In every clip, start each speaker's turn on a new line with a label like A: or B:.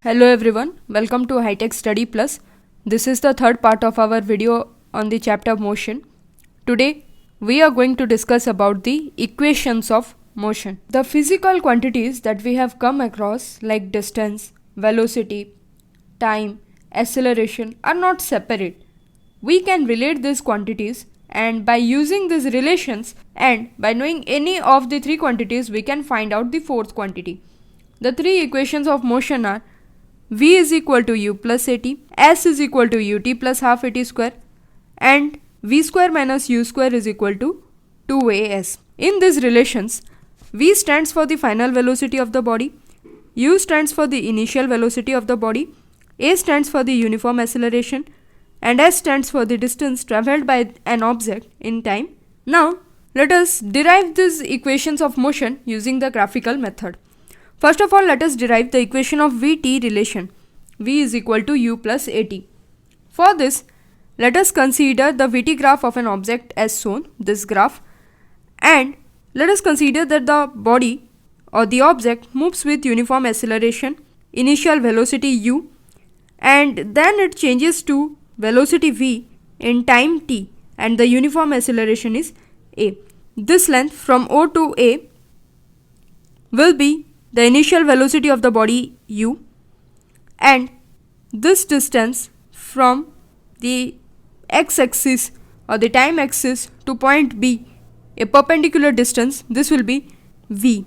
A: Hello everyone, welcome to High-Tech Study Plus. This is the third part of our video on the chapter motion. Today we are going to discuss about the equations of motion. The physical quantities that we have come across like distance, velocity, time, acceleration are not separate. We can relate these quantities, and by using these relations and by knowing any of the three quantities we can find out the fourth quantity. The three equations of motion are v is equal to u plus at, s is equal to ut plus half at square, and v square minus u square is equal to 2as. In these relations, v stands for the final velocity of the body, u stands for the initial velocity of the body, a stands for the uniform acceleration, and s stands for the distance travelled by an object in time. Now, let us derive these equations of motion using the graphical method. First of all, let us derive the equation of Vt relation. V is equal to u plus at. For this, let us consider the Vt graph of an object as shown, this graph, and let us consider that the body or the object moves with uniform acceleration, initial velocity u, and then it changes to velocity v in time t, and the uniform acceleration is a. This length from O to A will be the initial velocity of the body u, and this distance from the x-axis or the time axis to point B, a perpendicular distance, this will be v.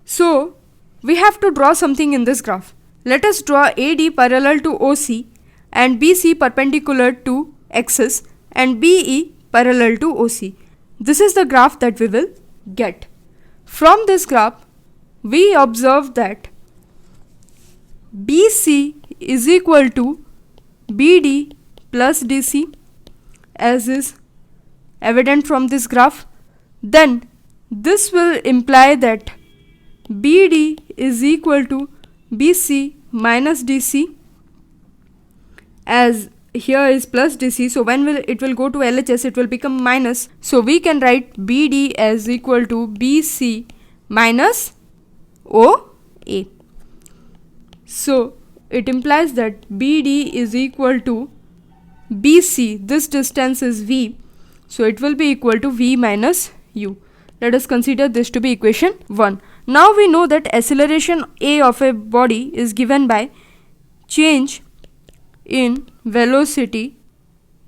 A: So we have to draw something in this graph. Let us draw AD parallel to OC and BC perpendicular to axis and BE parallel to OC. This is the graph that we will get. From this graph, we observe that BC is equal to BD plus DC, as is evident from this graph. Then this will imply that BD is equal to BC minus DC, as here is plus DC, so when it will go to LHS it will become minus, so we can write BD as equal to BC minus OA. So it implies that BD is equal to BC, this distance is V, so it will be equal to V minus U. Let us consider this to be equation 1. Now we know that acceleration A of a body is given by change in velocity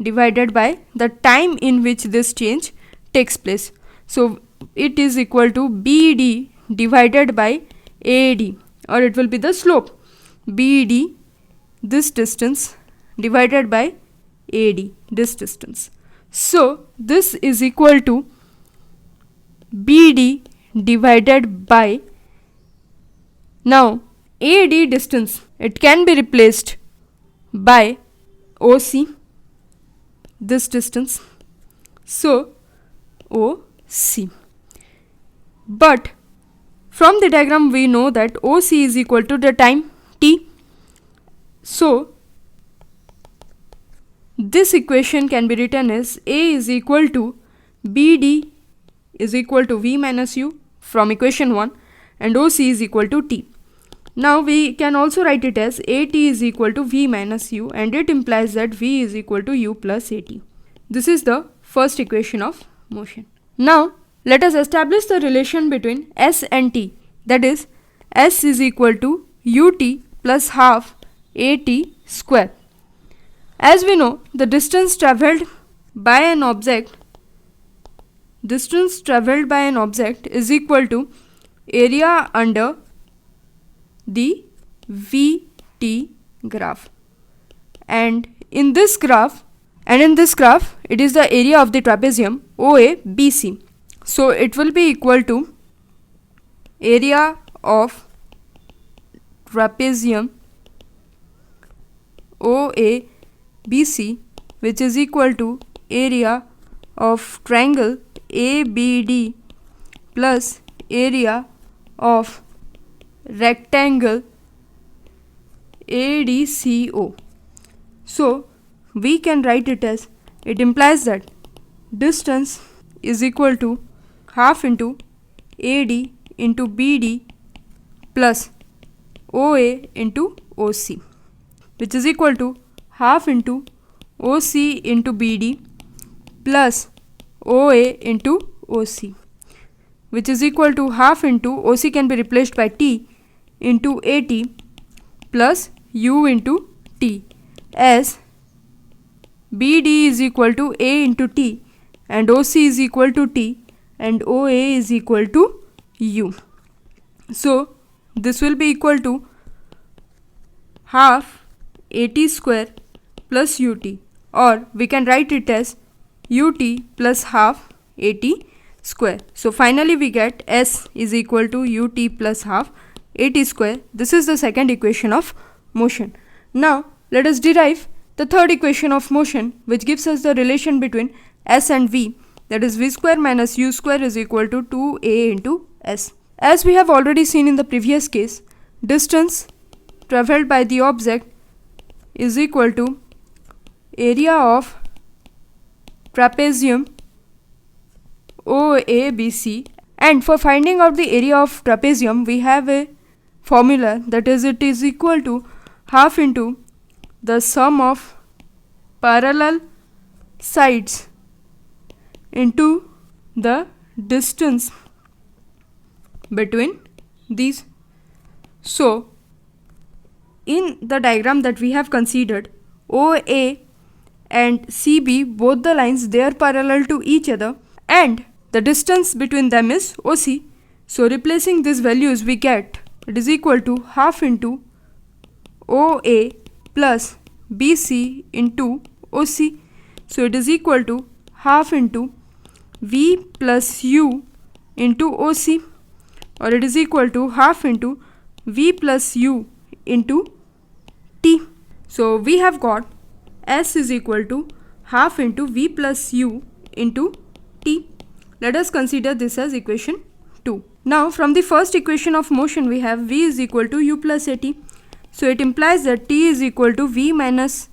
A: divided by the time in which this change takes place. So it is equal to BD divided by AD, or it will be the slope. BD, this distance, divided by AD, this distance. So this is equal to BD divided by, now AD distance, it can be replaced by OC, this distance, so OC. But from the diagram we know that OC is equal to the time t, so this equation can be written as A is equal to BD is equal to V minus U from equation 1, and OC is equal to t. Now we can also write it as AT is equal to V minus U, and it implies that V is equal to U plus AT. This is the first equation of motion. Now let us establish the relation between S and T, that is S is equal to UT plus half AT square. As we know, the distance travelled by an object is equal to area under the VT graph, and in this graph it is the area of the trapezium OABC. So it will be equal to area of trapezium OABC, which is equal to area of triangle ABD plus area of rectangle ADCO. So we can write it as, it implies that distance is equal to half into AD into BD plus OA into OC, which is equal to half into OC into BD plus OA into OC, which is equal to half into OC can be replaced by T into AT plus U into T, as BD is equal to A into T and OC is equal to T and OA is equal to U. So this will be equal to half AT square plus UT, or we can write it as UT plus half AT square. So finally we get S is equal to UT plus half AT square. This is the second equation of motion. Now let us derive the third equation of motion, which gives us the relation between S and V, that is V square minus U square is equal to 2A into S. As we have already seen in the previous case, distance travelled by the object is equal to area of trapezium OABC, and for finding out the area of trapezium we have a formula, that is, it is equal to half into the sum of parallel sides into the distance between these. So in the diagram that we have considered, OA and CB, both the lines, they are parallel to each other and the distance between them is OC. So replacing these values we get it is equal to half into OA plus BC into OC. So it is equal to half into V plus U into OC, or it is equal to half into V plus U into T. So we have got S is equal to half into V plus U into T. Let us consider this as equation 2. Now from the first equation of motion we have V is equal to U plus AT. So it implies that T is equal to V minus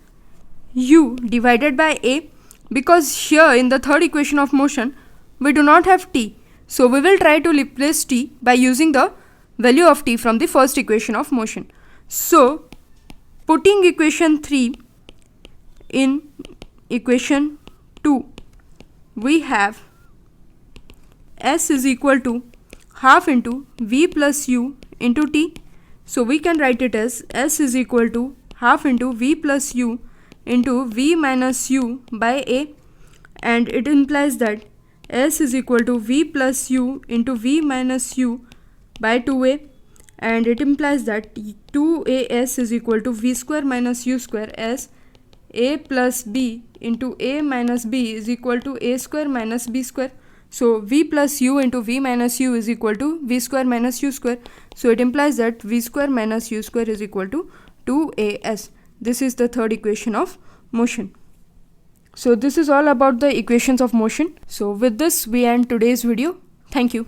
A: U divided by A, because here in the third equation of motion we do not have T. So we will try to replace T by using the value of T from the first equation of motion. So putting equation 3 in equation 2, we have S is equal to half into V plus U into T. So we can write it as S is equal to half into V plus U into V minus U by A, and it implies that S is equal to V plus U into V minus U by 2A, and it implies that 2AS is equal to V square minus U square, as A plus B into A minus B is equal to A square minus B square. So V plus U into V minus U is equal to V square minus U square. So it implies that V square minus U square is equal to 2AS. This is the third equation of motion. So this is all about the equations of motion. So with this we end today's video. Thank you.